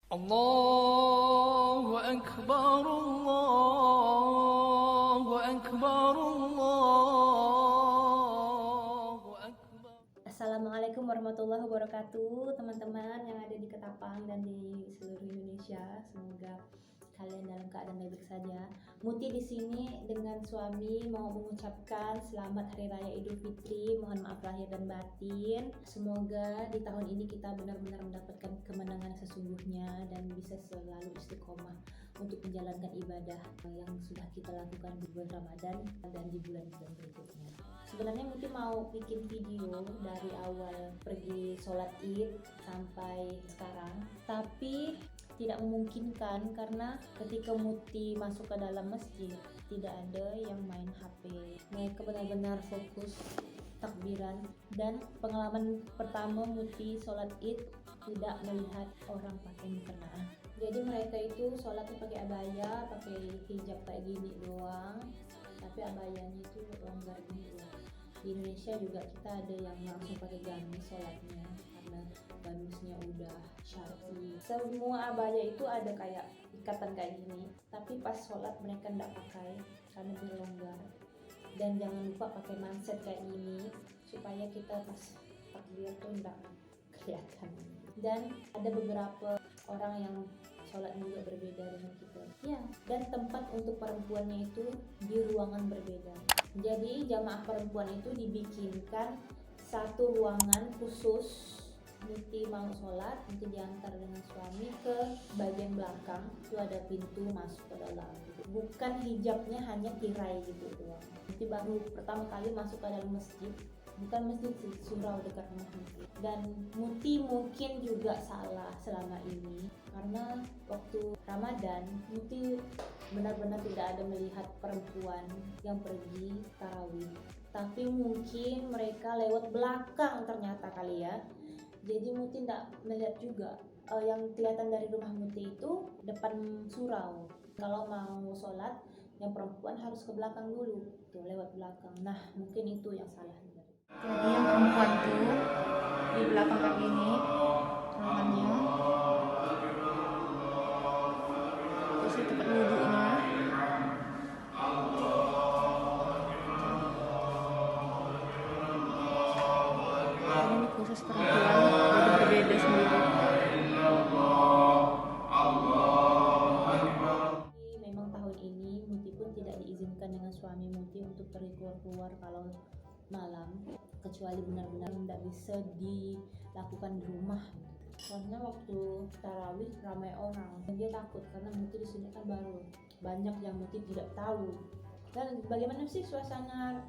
Allahu Akbar, Allahu Akbar, Allahu Akbar. Assalamualaikum warahmatullahi wabarakatuh, teman-teman yang ada di Ketapang dan di seluruh Indonesia. Semoga kalian dalam keadaan baik saja. Muti di sini dengan suami mau mengucapkan selamat Hari Raya Idul Fitri. Mohon maaf lahir dan batin. Semoga di tahun ini kita benar-benar mendapatkan kemenangan sesungguhnya dan bisa selalu istiqomah untuk menjalankan ibadah yang sudah kita lakukan di bulan Ramadan dan di bulan-bulan berikutnya. Sebenarnya mungkin mau bikin video dari awal pergi sholat id sampai sekarang, tapi tidak memungkinkan karena ketika Muti masuk ke dalam masjid tidak ada yang main HP. Mereka benar-benar fokus takbiran, dan pengalaman pertama Muti sholat id tidak melihat orang pakai mukena. Jadi mereka itu sholatnya pakai abaya, pakai hijab kayak gini doang, tapi abayanya itu longgar gini doang. Di Indonesia juga kita ada yang langsung pakai gamis sholatnya karena gamisnya udah syar'i. Semua abaya itu ada kayak ikatan kayak gini, tapi pas sholat mereka nggak pakai karena berlonggar. Dan jangan lupa pakai manset kayak gini supaya kita pas takbir tuh nggak kelihatan. Dan ada beberapa orang yang sholat juga berbeda dengan kita. Ya, dan tempat untuk perempuannya itu di ruangan berbeda. Jadi jamaah perempuan itu dibikinkan satu ruangan khusus. Muti mau sholat, nanti diantar dengan suami ke bagian belakang, itu ada pintu masuk ke dalam gitu. Bukan hijabnya hanya tirai gitu doang. Muti baru pertama kali masuk ke dalam masjid, bukan masjid sih, surau dekat rumah Muti. Dan Muti mungkin juga salah selama ini karena waktu Ramadan Muti benar-benar tidak ada melihat perempuan yang pergi tarawih, tapi mungkin mereka lewat belakang ternyata kali ya. Jadi Muti tidak melihat juga. Yang kelihatan dari rumah Muti itu depan surau. Kalau mau sholat yang perempuan harus ke belakang dulu, tuh lewat belakang. Nah mungkin itu yang salah. Jadi yang perempuan tuh di belakang kayak gini ruangannya, terus di tempat wudhunya ini khusus perempuan, jadi berbeda sendiri. Memang tahun ini Muti pun tidak diizinkan dengan suami Muti untuk pergi keluar kalau malam, kecuali benar-benar tidak bisa dilakukan di rumah. Karena waktu tarawih ramai orang, dan dia takut karena Muti di sini kan baru, banyak yang Muti tidak tahu. Dan bagaimana sih suasana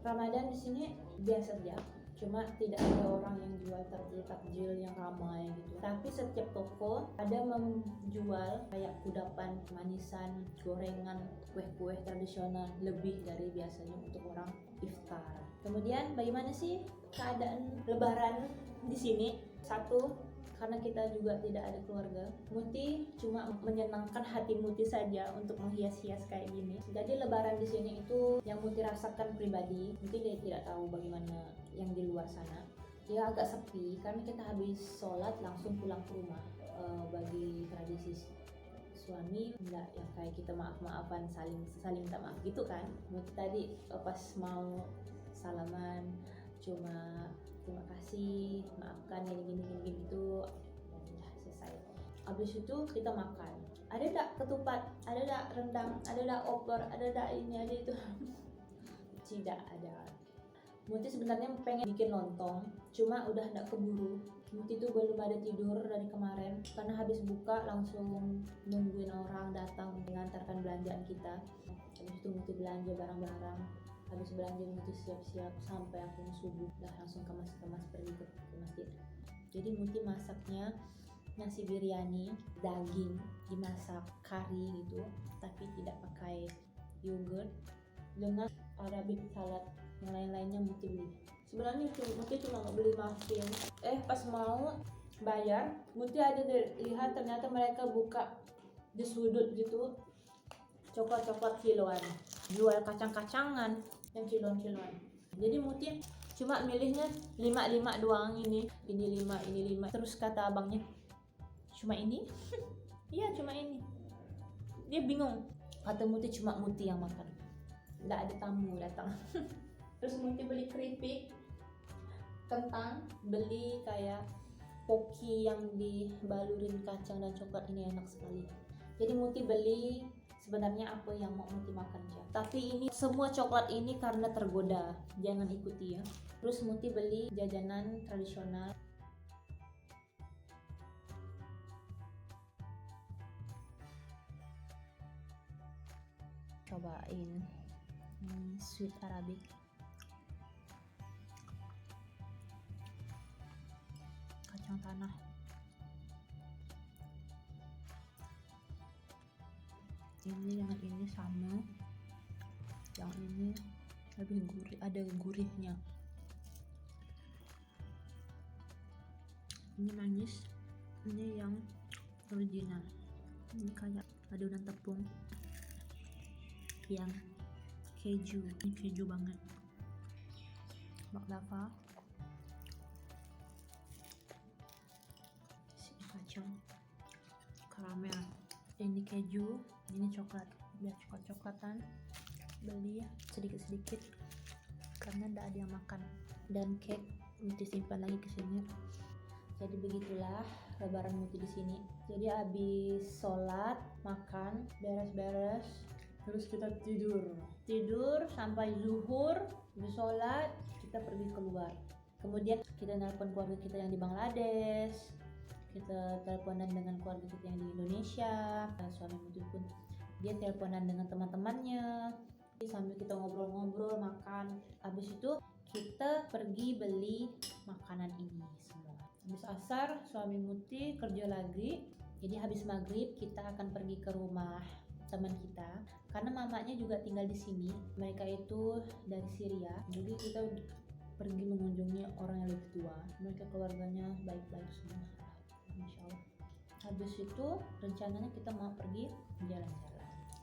Ramadan di sini? Biasa saja, cuma tidak ada orang yang jual takjil yang ramai gitu. Tapi setiap toko ada menjual kayak kudapan, manisan, gorengan, kue-kue tradisional lebih dari biasanya untuk orang iftar. Kemudian bagaimana sih keadaan Lebaran di sini? Satu, karena kita juga tidak ada keluarga, Muti cuma menyenangkan hati Muti saja untuk menghias-hias kayak gini. Jadi Lebaran di sini itu yang Muti rasakan pribadi. Muti tidak tahu bagaimana yang di luar sana. Ya agak sepi karena kita habis sholat langsung pulang ke rumah. Bagi tradisi suami enggak yang kayak kita maaf-maafan, saling minta maaf gitu kan. Muti tadi pas mau salaman cuma terima kasih, maafkan gini gitu, udah selesai. Habis itu kita makan. Ada enggak ketupat, ada enggak rendang, ada enggak opor, ada enggak ini, ada itu. Tidak ada. Muti sebenarnya pengen bikin lontong, cuma udah enggak keburu. Muti itu belum ada tidur dari kemarin karena habis buka langsung nungguin orang datang mengantarkan belanjaan kita. Habis itu Muti belanja barang-barang. Habis belanja Muti siap-siap sampai akhirnya subuh, udah langsung kemas-kemas pergi ke masjid. Jadi Muti masaknya nasi biryani, daging dimasak kari gitu, tapi tidak pakai yogurt, dengan Arabic salad. Yang lain-lainnya Muti beli. Sebenarnya Muti cuma mau beli muffin. Pas mau bayar, Muti ada lihat ternyata mereka buka di sudut gitu coklat-coklat kiloan, jual kacang-kacangan yang kiloan. Jadi Muti cuma milihnya 5 doang, ini 5, terus kata abangnya cuma ini. Iya cuma ini. Dia bingung, kata Muti cuma Muti yang makan, nggak ada tamu datang. Terus Muti beli keripik kentang, beli kayak poki yang dibalurin kacang dan coklat, ini enak sekali. Jadi Muti beli sebenarnya apa yang mau Muti makan aja. Tapi ini semua coklat ini karena tergoda, jangan ikuti ya. Terus Muti beli jajanan tradisional. Cobain sweet Arabic. Kacang tanah. Ini dengan ini sama, yang ini lebih gurih, ada gurihnya. Ini manis, ini yang original. Ini kayak adonan tepung yang keju, ini keju banget. Baklava, sini kacang, karamel, ini keju, ini coklat. Biar coklat-coklatan, beli sedikit-sedikit karena tidak ada yang makan. Dan cake Muti simpan lagi ke sini. Jadi begitulah lebaran Muti di sini. Jadi habis sholat, makan, beres-beres, terus kita tidur sampai zuhur, habis sholat kita pergi keluar. Kemudian kita nelpon keluarga kita yang di Bangladesh, kita teleponan dengan keluarga kita yang di Indonesia. Suami Muti pun dia teleponan dengan teman-temannya, sambil kita ngobrol-ngobrol, makan. Habis itu kita pergi beli makanan ini semua. Habis asar suami Muti kerja lagi, jadi habis maghrib kita akan pergi ke rumah teman kita karena mamanya juga tinggal di sini. Mereka itu dari Syria, jadi kita pergi mengunjungi orang yang lebih tua. Mereka keluarganya baik-baik semua, Masya Allah. Habis itu rencananya kita mau pergi jalan-jalan.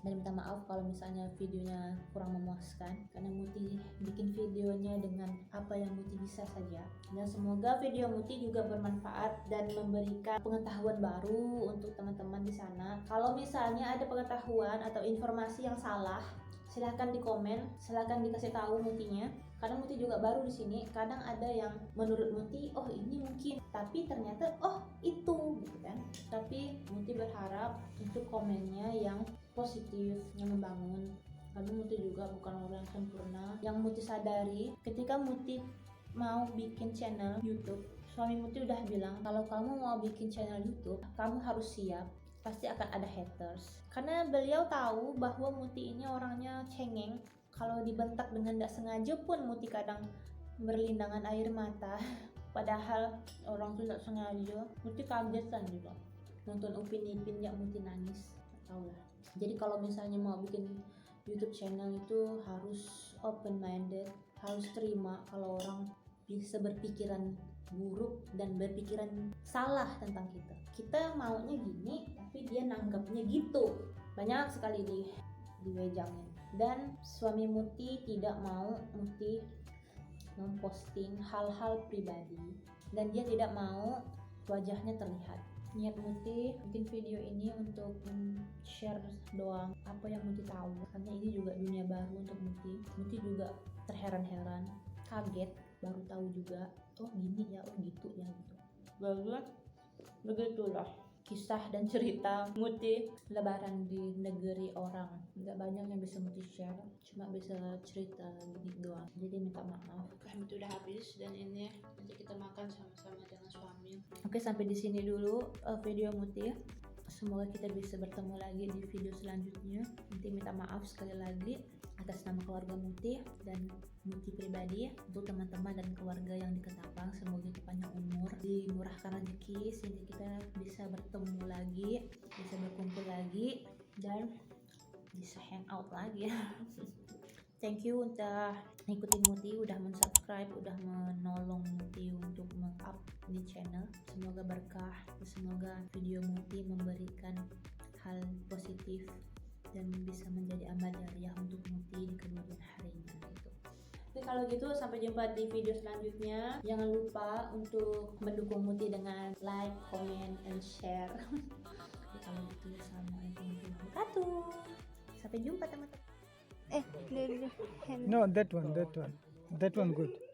Dan minta maaf kalau misalnya videonya kurang memuaskan, karena Muti bikin videonya dengan apa yang Muti bisa saja. Dan semoga video Muti juga bermanfaat dan memberikan pengetahuan baru untuk teman-teman di sana. Kalau misalnya ada pengetahuan atau informasi yang salah, silahkan di komen, silahkan dikasih tahu Mutinya. Karena Muti juga baru di sini, kadang ada yang menurut Muti, oh ini mungkin, tapi ternyata oh itu, gitu kan. Tapi Muti berharap untuk komennya yang positif, yang membangun. Karena Muti juga bukan orang yang sempurna. Yang Muti sadari, ketika Muti mau bikin channel YouTube, suami Muti udah bilang, kalau kamu mau bikin channel YouTube, kamu harus siap, pasti akan ada haters. Karena beliau tahu bahwa Muti ini orangnya cengeng. Kalau dibentak dengan tidak sengaja pun Muti kadang berlindangan air mata. Padahal orang itu tidak sengaja. Muti kaget kan juga nonton Upin Ipin yang Muti nangis, tahu lah. Jadi kalau misalnya mau bikin YouTube channel itu harus open minded, harus terima kalau orang bisa berpikiran buruk dan berpikiran salah tentang kita. Kita maunya gini, tapi dia nanggapnya gitu. Banyak sekali diwejangin. Dan suami Muti tidak mau Muti memposting hal-hal pribadi, dan dia tidak mau wajahnya terlihat. Niat Muti bikin video ini untuk share doang apa yang Muti tahu, karena ini juga dunia baru untuk Muti. Muti juga terheran-heran, kaget, baru tahu juga, oh gini ya, oh gitu ya, gitu. Begitulah kisah dan cerita Muti lebaran di negeri orang. Nggak banyak yang bisa Muti share, cuma bisa cerita gini doang. Jadi minta maaf. Muti udah habis, dan ini nanti kita makan sama-sama dengan suami. Oke, sampai di sini dulu video Muti. Semoga kita bisa bertemu lagi di video selanjutnya. Muti minta maaf sekali lagi atas nama keluarga Muti dan Muti pribadi. Untuk teman-teman dan keluarga yang di Ketapang, semoga kita panjang umur, dimurahkan rezeki sehingga kita bisa bertemu lagi, bisa berkumpul lagi, dan bisa hangout lagi. Thank you udah ngikutin Muti, udah men-subscribe, udah menolong Muti untuk meng-up di channel. Semoga berkah, semoga video Muti memberikan hal positif dan bisa menjadi amal jariah untuk Muti di kemudian harinya gitu. Jadi kalau gitu sampai jumpa di video selanjutnya. Jangan lupa untuk mendukung Muti dengan like, comment, and share. Jadi kalau gitu assalamualaikum warahmatullahi wabarakatuh. Sampai jumpa teman-teman. No, that one good.